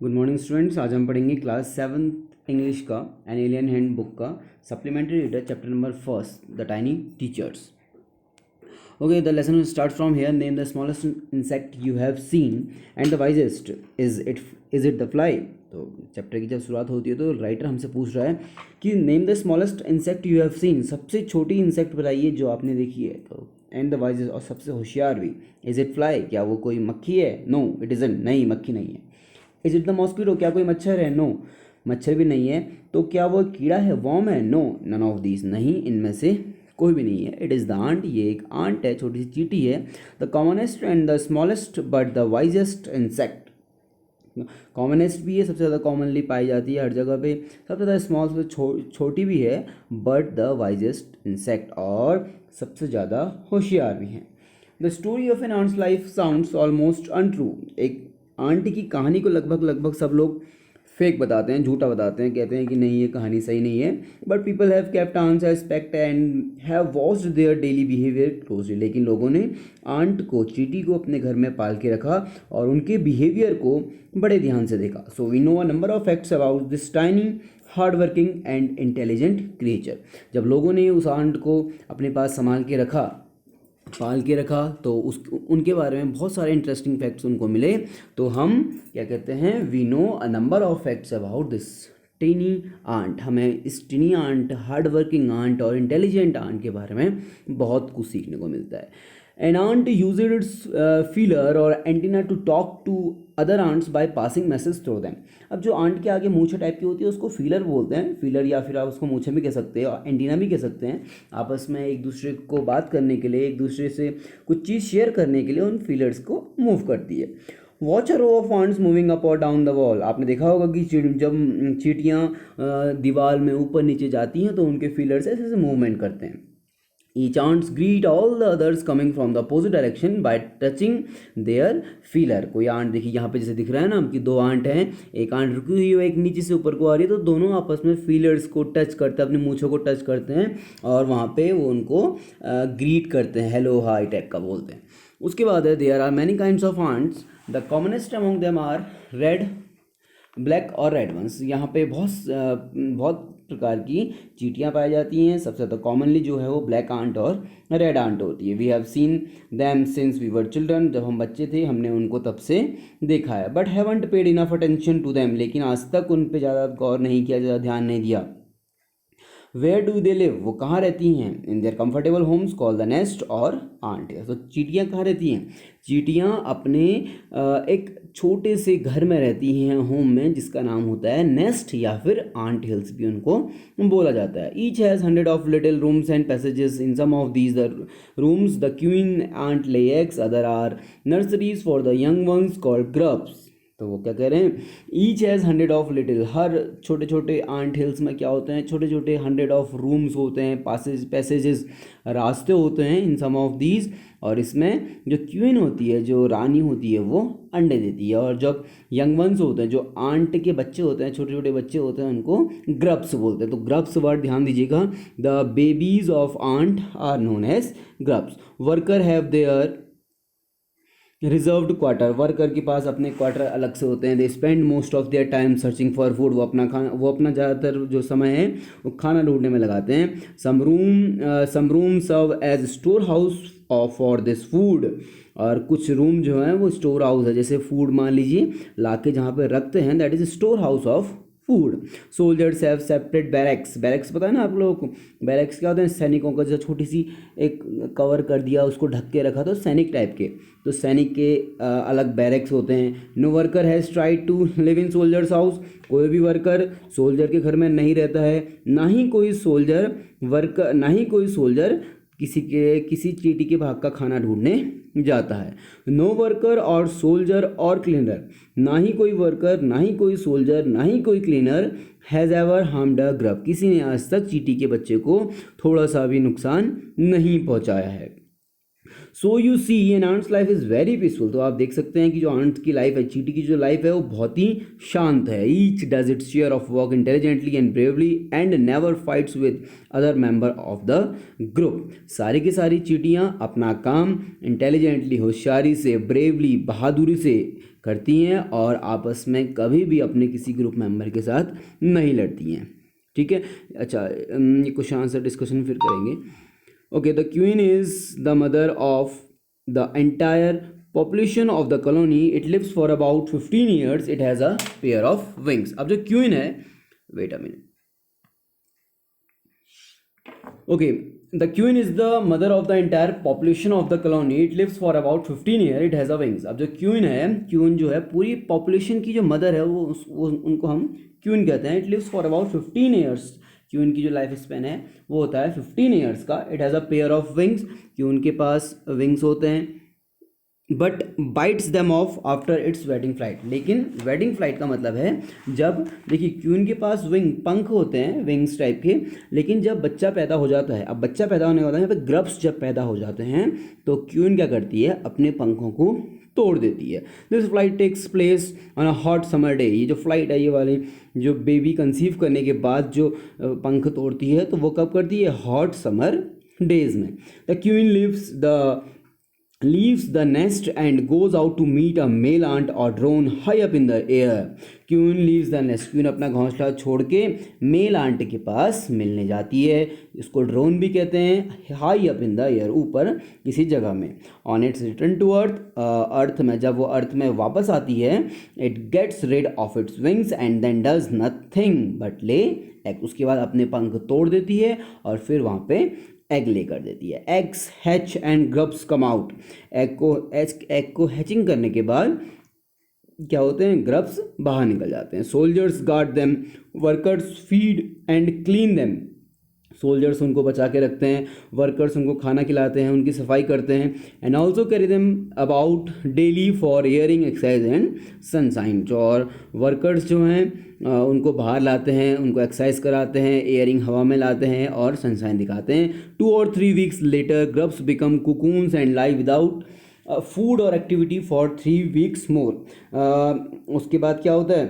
Good morning students. आज हम पढ़ेंगे क्लास 7th इंग्लिश का एन एलियन हैंड बुक का supplementary reader chapter number first the tiny teachers. Okay, the lesson start from here. Name the smallest insect you have seen and the wisest is it the fly. तो chapter की जब शुरुआत होती है तो writer हमसे पूछ रहा है कि name the smallest insect you have seen, सबसे छोटी इंसेक्ट बताइए जो आपने देखी है। तो एंड द वाइजेस्ट, और सबसे होशियार भी। इज इट फ्लाई, क्या वो कोई मक्खी है? नो इट इजंट, नहीं मक्खी नहीं है। इज इट द मॉस्किटो, क्या कोई मच्छर है? नो मच्छर भी नहीं है। तो क्या वो कीड़ा है? वॉर्म है? नो नन ऑफ दीज, नहीं इनमें से कोई भी नहीं है। इट इज़ द आंट, ये एक आंट है, छोटी सी चींटी है। The commonest and the smallest but the wisest insect. Commonest भी है, सबसे ज़्यादा कॉमनली पाई जाती है हर जगह पे, सबसे ज़्यादा स्मॉल, सबसे छोटी भी है, बट द वाइजेस्ट इंसेक्ट, और सबसे ज़्यादा होशियार भी हैं। The story of an ant's life sounds almost untrue. एक आंटी की कहानी को लगभग सब लोग फेक बताते हैं, झूठा बताते हैं, कहते हैं कि नहीं ये कहानी सही नहीं है। But people have kept ants as pet and have watched their daily behaviour closely. लेकिन लोगों ने आंट को, चींटी को अपने घर में पाल के रखा और उनके बिहेवियर को बड़े ध्यान से देखा। So we know a number of facts about this tiny hard working and intelligent creature. जब लोगों ने उस आंट को अपने पास संभाल के रखा, पाल के रखा, तो उनके बारे में बहुत सारे इंटरेस्टिंग फैक्ट्स उनको मिले। तो हम क्या कहते हैं, we know a number of facts about this tiny ant. हमें इस tiny ant, hard working ant और इंटेलिजेंट आंट के बारे में बहुत कुछ सीखने को मिलता है। An ant use its feeler और antenna to talk to other ants by passing message through them. अब जो आंट के आगे मूछे टाइप की होती है उसको फीलर बोलते हैं, फीलर, या फिर आप उसको मूछे भी कह सकते हैं और एंटीना भी कह सकते हैं। आपस में एक दूसरे को बात करने के लिए, एक दूसरे से कुछ चीज़ शेयर करने के लिए उन फीलर्स को मूव करती है। Watch a row of ants moving up और डाउन द वॉल। आपने देखा होगा कि जब चींटियाँ दीवार में ऊपर नीचे जाती हैं तो उनके फीलर्स ऐसे ऐसे मूवमेंट करते हैं। Each ants greet all the others coming from the opposite direction by touching their feeler। कोई आंट देखिए यहाँ पे जैसे दिख रहा है ना कि दो आंट हैं, एक आंट रुकी हुई है, एक नीचे से ऊपर को आ रही है, तो दोनों आपस में फीलर्स को टच करते हैं, अपनी मूँछों को टच करते हैं और वहाँ पे वो उनको ग्रीट करते हैं, हेलो हाई टाइप का बोलते हैं। उसके बाद है there are many kinds of ants, the commonest among them are red, black और रेड वंस। यहाँ पे बहुत प्रकार की चींटियाँ पाई जाती हैं। सबसे ज़्यादा कॉमनली जो है वो ब्लैक आंट और रेड आंट होती है। We have seen them since we were children, जब हम बच्चे थे हमने उनको तब से देखा है। But haven't paid enough attention to them, लेकिन आज तक उन पे ज़्यादा गौर नहीं किया, ज़्यादा ध्यान नहीं दिया। वेयर डू दे लिव, वो कहाँ रहती हैं? In their comfortable homes call the nest और आंट। तो चींटियाँ कहाँ रहती हैं? चींटियाँ अपने एक छोटे से घर में रहती हैं, होम में, जिसका नाम होता है नेस्ट या फिर आंट हिल्स भी उनको बोला जाता है। Each has 100 of little rooms and passages. In some of these the rooms the queen ant lay eggs, other are nurseries for the young ones called grubs. तो वो क्या कह रहे हैं, ईच हैज़ 100 ऑफ लिटिल, हर छोटे छोटे aunt hills में क्या होते हैं, छोटे छोटे 100 ऑफ रूम्स होते हैं, पैसेजेस, रास्ते होते हैं। इन सम ऑफ दीज, और इसमें जो क्वीन होती है, जो रानी होती है, वो अंडे देती है। और जब यंग वंस होते हैं, जो आंट के बच्चे होते हैं, छोटे छोटे बच्चे होते हैं, उनको ग्रब्स बोलते हैं। तो ग्रब्स वर्ड ध्यान दीजिएगा, the babies of ant are known as grubs. Worker have their reserved quarter, worker के पास अपने क्वार्टर अलग से होते हैं। They spend most of their time searching for food, वो अपना ज़्यादातर जो समय है वो खाना ढूंढने में लगाते हैं। Some room serve as store house for this food, और कुछ रूम जो है वो स्टोर हाउस है, जैसे फूड मान लीजिए ला के जहाँ पे रखते हैं, that is store house of food. Soldiers have separate barracks, barracks पता है ना आप लोगों को, बैरक्स क्या होते हैं? सैनिकों का, जो छोटी सी एक कवर कर दिया, उसको ढक के रखा, तो सैनिक टाइप के, तो सैनिक के अलग बैरक्स होते हैं। No worker has tried to live in soldiers house, कोई भी वर्कर सोल्जर के घर में नहीं रहता है, ना ही कोई सोल्जर किसी चींटी के भाग का खाना ढूंढने जाता है। नो वर्कर और सोल्जर और क्लीनर, ना ही कोई वर्कर, ना ही कोई सोल्जर, ना ही कोई cleaner has ever harmed a grub, किसी ने आज तक चींटी के बच्चे को थोड़ा सा भी नुकसान नहीं पहुंचाया है। So you see an ant's life is very peaceful. तो आप देख सकते हैं कि जो आंट की लाइफ है, चींटी की जो लाइफ है वो बहुत ही शांत है। Each does its share of work intelligently and bravely and never fights with other member of the group. सारी की सारी चींटियाँ अपना काम इंटेलिजेंटली, होशियारी से, ब्रेवली, बहादुरी से करती हैं और आपस में कभी भी अपने किसी ग्रुप मेंबर के साथ नहीं लड़ती हैं। ठीक है, अच्छा ये क्वेश्चन आंसर डिस्कशन फिर करेंगे। Okay, the queen is the mother of the entire population of the colony. It lives for about 15 years. It has a pair of wings. अब जो queen है, wait a minute. Okay, the queen is the mother of the entire population of the colony. It lives for about 15 years. It has a wings. अब जो queen है, queen जो है पूरी population की जो mother है वो उनको हम queen कहते हैं। It lives for about 15 years. Queue की जो लाइफ स्पेन है वो होता है 15 ईयर्स का। It has a pair of wings, queen के पास विंग्स होते हैं। But bites them off after its wedding flight. लेकिन वेडिंग फ्लाइट का मतलब है जब, देखिए क्यून के पास पंख होते हैं विंग्स टाइप के, लेकिन जब बच्चा पैदा हो जाता है, अब बच्चा पैदा होने वाला है, यहाँ पे ग्रब्स जब पैदा हो जाते हैं तो क्यून क्या करती है, अपने पंखों को तोड़ देती है। This flight takes place on a hot summer day. ये जो फ्लाइट है, ये वाली जो बेबी कंसीव करने के बाद जो पंख तोड़ती है, तो वो कब करती है, हॉट समर डेज में। The queen leaves the nest and goes out to meet a male ant or drone high up in the air. Queen leaves the nest, queen अपना घोंसला छोड़ के मेल आंट के पास मिलने जाती है। इसको ड्रोन भी कहते हैं। High up in the air, ऊपर किसी जगह में। On its return to earth, earth में जब वो अर्थ में वापस आती है, it gets rid of its wings and then does nothing but lay egg. उसके बाद अपने पंख तोड़ देती है और फिर वहाँ पे एग ले कर देती है। Eggs hatch and grubs come out. Egg को हैचिंग करने के बाद क्या होते हैं, ग्रब्स बाहर निकल जाते हैं। Soldiers guard them, workers feed and clean them. Soldiers उनको बचा के रखते हैं, वर्कर्स उनको खाना खिलाते हैं, उनकी सफाई करते हैं। And also carry them about daily for airing, exercise and sunshine. जो और वर्कर्स जो हैं उनको बाहर लाते हैं, उनको एक्सरसाइज कराते हैं, एयरिंग हवा में लाते हैं और सनसाइन दिखाते हैं। 2 or 3 weeks later grubs become cocoons and lie without food और एक्टिविटी फॉर 3 weeks मोर। उसके बाद क्या होता है,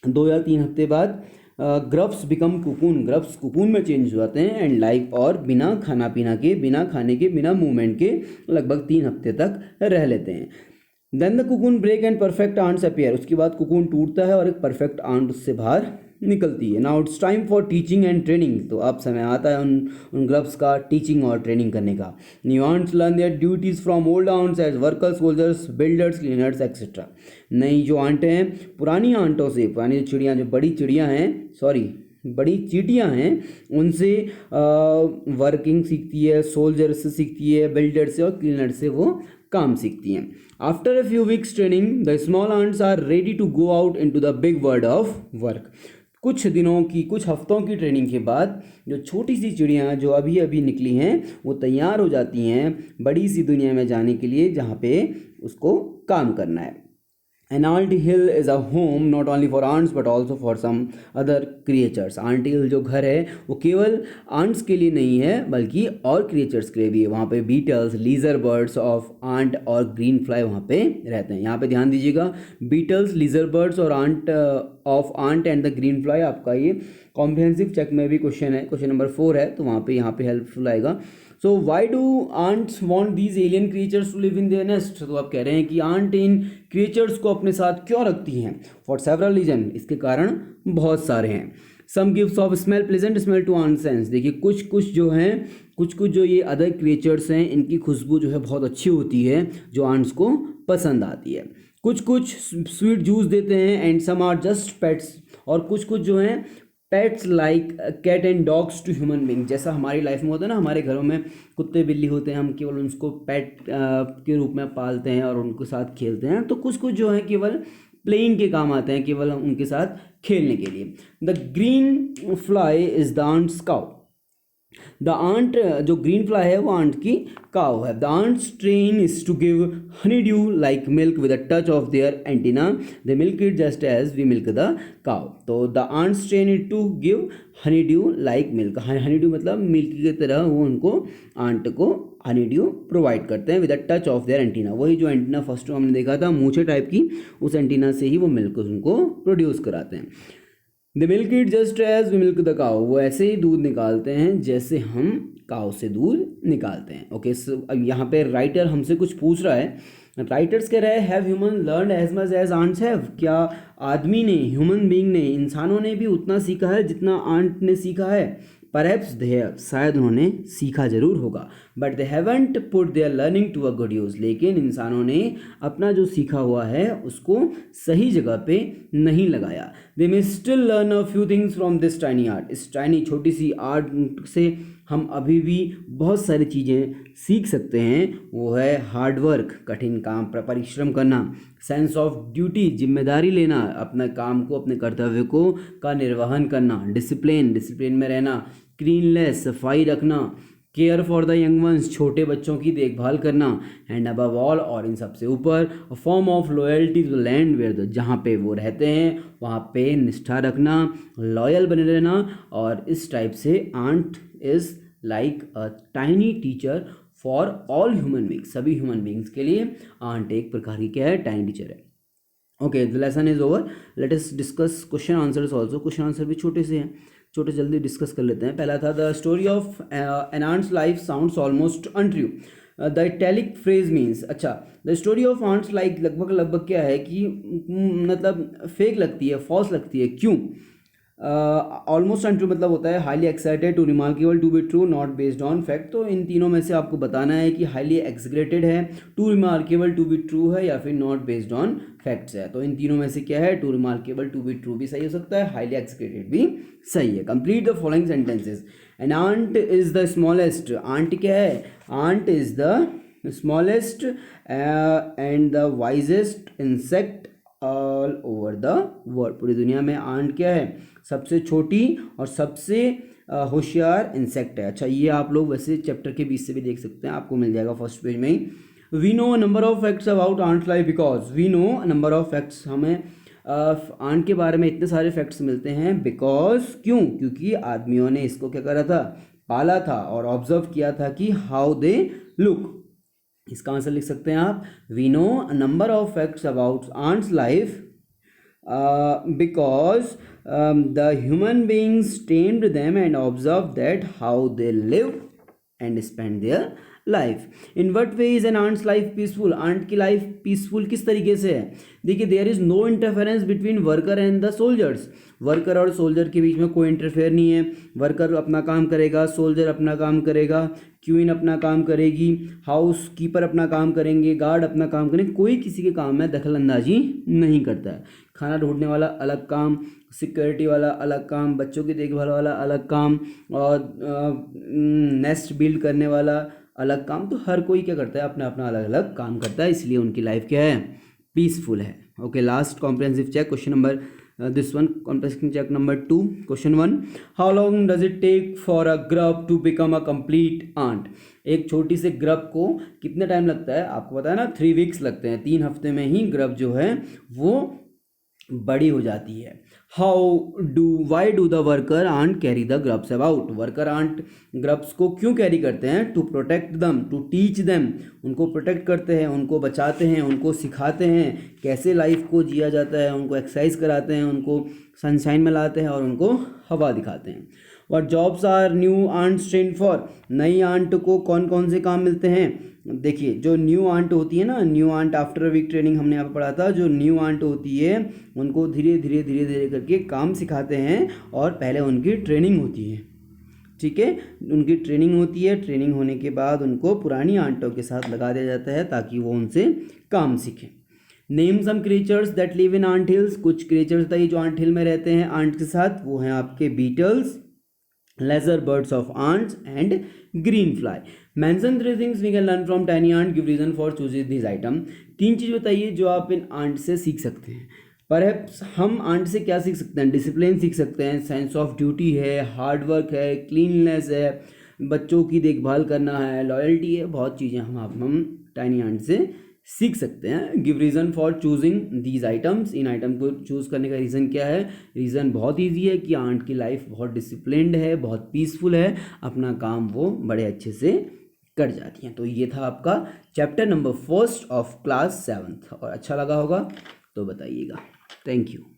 2 या 3 हफ्ते बाद grubs become cocoon, grubs cocoon में चेंज हो जाते हैं। एंड लाइफ, और बिना खाना पीना के, बिना खाने के, बिना मूवमेंट के लगभग 3 हफ्ते तक रह लेते हैं। Then the cocoon break and perfect ants appear. उसके बाद कुकून टूटता है और एक परफेक्ट आंट उससे बाहर निकलती है। Now it's time for teaching and training. तो अब समय आता है उन ग्रब्स का टीचिंग और ट्रेनिंग करने का। New ants learn their duties from old ants as workers, soldiers, builders, cleaners etcetera. नई जो आंटें हैं पुरानी आंटों से, पुरानी जो चिड़ियाँ, जो बड़ी चिड़ियाँ हैं, बड़ी चींटियाँ हैं, उनसे वर्किंग सीखती है, सोल्जर से सीखती है, बिल्डर से और क्लीनर से वो काम सीखती हैं। After a few weeks training the small ants are ready to go out into the big world of work. कुछ दिनों की, कुछ हफ्तों की ट्रेनिंग के बाद जो छोटी सी चिड़ियाँ जो अभी अभी निकली हैं वो तैयार हो जाती हैं बड़ी सी दुनिया में जाने के लिए, जहाँ पे उसको काम करना है। An ant hill is a home not only for ants but also for some other creatures. ant hill जो घर है वो केवल ants के लिए नहीं है बल्कि और creatures के लिए भी है। वहाँ पे beetles, lizard birds of ant और green fly वहाँ पे रहते हैं। यहाँ पे ध्यान दीजिएगा, beetles, lizard birds और ant of ant and the green fly, आपका ये कॉम्प्रिहेंसिव चेक में भी क्वेश्चन है, क्वेश्चन नंबर 4 है, तो वहाँ पे यहाँ पे हेल्पफुल आएगा। So why do ants want these alien creatures to live in their nest. तो आप कह रहे हैं कि आंट इन क्रिएचर्स को अपने साथ क्यों रखती हैं। फॉर सेवरल रीजन, इसके कारण बहुत सारे हैं। Some gives off smell pleasant smell to ant sense. देखिए कुछ जो हैं, कुछ जो ये अदर क्रिएचर्स हैं, इनकी खुशबू जो है बहुत अच्छी होती है जो आंट्स को पसंद आती है। कुछ स्वीट जूस देते हैं। And some are just pets, और कुछ जो हैं pets like cat and dogs to human being. जैसा हमारी लाइफ में होता है ना, हमारे घरों में कुत्ते बिल्ली होते हैं, हम केवल उनको पेट के रूप में पालते हैं और उनके साथ खेलते हैं। तो कुछ जो हैं केवल प्लेइंग के काम आते हैं, केवल उनके साथ खेलने के लिए। The green fly is the ant's cow. The ant, जो ग्रीन फ्लाई है वो आंट की काव है. The ants train is to give honey dew like milk with a touch of their antenna. They milk it just as we milk the cow. तो the ants train it to give honey dew like milk. Honey dew मतलब milk की तरह वो उनको aunt को Honey due provide करते हैं with a touch of their antenna. वही जो एंटीना फर्स्ट हमने देखा था मूछे टाइप की, उस एंटीना से ही वो मिल्क उनको प्रोड्यूस कराते हैं. The milk it just as we milk the cow. वो ऐसे ही दूध निकालते हैं जैसे हम काउ से दूध निकालते हैं. ओके, अब यहाँ पे राइटर हमसे कुछ पूछ रहा है. राइटर्स कह रहे हैं have human learn as much as ants have. क्या आदमी ने, ह्यूमन बीइंग ने, इंसानों ने भी उतना सीखा है जितना आंट ने सीखा है. परहैप्स दे हैव, शायद उन्होंने सीखा जरूर होगा. But they haven't put their learning to a good use. लेकिन इंसानों ने अपना जो सीखा हुआ है उसको सही जगह पे नहीं लगाया. They may still learn a few things from this tiny ant. इस टाइनी छोटी सी आर्ट से हम अभी भी बहुत सारी चीज़ें सीख सकते हैं. वो है हार्ड वर्क, कठिन काम पर परिश्रम करना. सेंस ऑफ ड्यूटी, जिम्मेदारी लेना, अपने काम को, अपने कर्तव्य को का निर्वहन करना. डिसिप्लिन, डिसिप्लिन में रहना. क्लीननेस, सफाई रखना. Care for the young once, छोटे बच्चों की देखभाल करना. एंड अबव ऑल, और इन सबसे ऊपर, a form of loyalty to the land where the, जहाँ पे वो रहते हैं वहाँ पे निष्ठा रखना, लॉयल बने रहना. और इस टाइप से ant is like a tiny teacher for all human beings. सभी ह्यूमन बींग्स के लिए आंट एक प्रकार की क्या है, टाइनी टीचर है. Okay, the lesson is over. Let us discuss question answers also. Question answer भी छोटे से हैं, छोटे जल्दी डिस्कस कर लेते हैं. पहला था the story of an ant's life sounds almost untrue. The italic phrase means, अच्छा, the story of ants like लगभग लगभग क्या है कि मतलब फेक लगती है, फॉल्स लगती है. क्यों? ऑलमोस्ट अनट्रू मतलब होता है highly excited, too remarkable, to be true, not based on fact. तो इन तीनों में से आपको बताना है कि हाईली एक्सग्रेटेड है, too remarkable, to be true है, या फिर नॉट बेस्ड ऑन फैक्ट्स है. तो इन तीनों में से क्या है, too remarkable, to be true भी सही हो सकता है, हाईली एक्सग्रेटेड भी सही है. Complete the following sentences. An ant is the smallest. Ant क्या है? Ant is the smallest and the wisest insect all over the world. पूरी दुनिया में आंट क्या है? सबसे छोटी और सबसे होशियार इंसेक्ट है. अच्छा, ये आप लोग वैसे चैप्टर के बीच से भी देख सकते हैं, आपको मिल जाएगा फर्स्ट पेज में ही. We know number of facts about ant life because. We know number of facts, हमें आंट के बारे में इतने सारे फैक्ट्स मिलते हैं. बिकॉज, क्यों? क्योंकि आदमियों ने इसको क्या करा था, पाला था और ऑब्जर्व किया था कि हाउ दे लुक. इसका आंसर लिख सकते हैं आप, we know number of facts about ant's life because the human beings tamed them and observed that how they lived and spent their life. In what way is an ant's life peaceful? Ant की life peaceful किस तरीके से है? देखिए, there is no interference between worker and the soldiers. Worker और soldier के बीच में कोई इंटरफेयर नहीं है. वर्कर अपना काम करेगा, सोल्जर अपना काम करेगा, क्वीन अपना काम करेगी, हाउस कीपर अपना काम करेंगे, गार्ड अपना काम करेंगे. कोई किसी के काम में दखल अंदाजी नहीं करता है. खाना ढूंढने वाला अलग काम, सिक्योरिटी वाला अलग काम, बच्चों की देखभाल वाला अलग काम, और नेस्ट बिल्ड करने वाला अलग काम. तो हर कोई क्या करता है, अपना अपना अलग अलग काम करता है, इसलिए उनकी लाइफ क्या है, पीसफुल है. Okay, last comprehensive check, question number this one, comprehensive check number 2. Question 1, how long does it take for a grub to become a complete ant? एक छोटी से ग्रब को कितने टाइम लगता है? आपको पता है ना, 3 वीक्स लगते हैं. 3 हफ्ते में ही ग्रब जो है वो बड़ी हो जाती है. Why do the worker ant carry the grubs about? Worker ant grubs को क्यों कैरी करते हैं? To protect them, to teach them. उनको प्रोटेक्ट करते हैं, उनको बचाते हैं, उनको सिखाते हैं कैसे लाइफ को जिया जाता है, उनको एक्सरसाइज कराते हैं, उनको सनशाइन में लाते हैं और उनको हवा दिखाते हैं. What jobs are new ants trained for? नई आंट को कौन कौन से काम मिलते हैं? देखिए, जो न्यू आंट होती है ना, new ant after week training हमने यहाँ पर पढ़ा था, जो न्यू आंट होती है उनको धीरे धीरे धीरे धीरे करके काम सिखाते हैं और पहले उनकी ट्रेनिंग होती है. ठीक है, उनकी ट्रेनिंग होती है. ट्रेनिंग होने के बाद उनको पुरानी आंटों के साथ लगा दिया जाता है ताकि वो उनसे काम सीखें. Name some creatures that live in ant hills. कुछ क्रिएचर्स बताइए जो आंट हिल में रहते हैं आंट के साथ. वो हैं आपके beetles, leisure birds of ants and green fly. Mention 3 things we can learn from tiny ant. Give reason for choosing this item. 3 चीज़ बताइए जो आप इन आंट से सीख सकते हैं. परहैप्स हम आंट से क्या सीख सकते हैं? डिसिप्लिन सीख सकते हैं, सेंस ऑफ ड्यूटी है, हार्ड वर्क है, क्लीननेस है, बच्चों की देखभाल करना है, लॉयल्टी है, बहुत चीज़ें हम टाइनी आंट से सीख सकते हैं। Give reason for choosing these items, in item को चूज़ करने का रीज़न क्या है? रीज़न बहुत ईजी है कि आंट की लाइफ बहुत डिसिप्लिन्ड है, बहुत पीसफुल है, अपना काम वो बड़े अच्छे से कर जाती हैं। तो ये था आपका chapter number 1 of class 7th, और अच्छा लगा होगा तो बताइएगा। Thank you.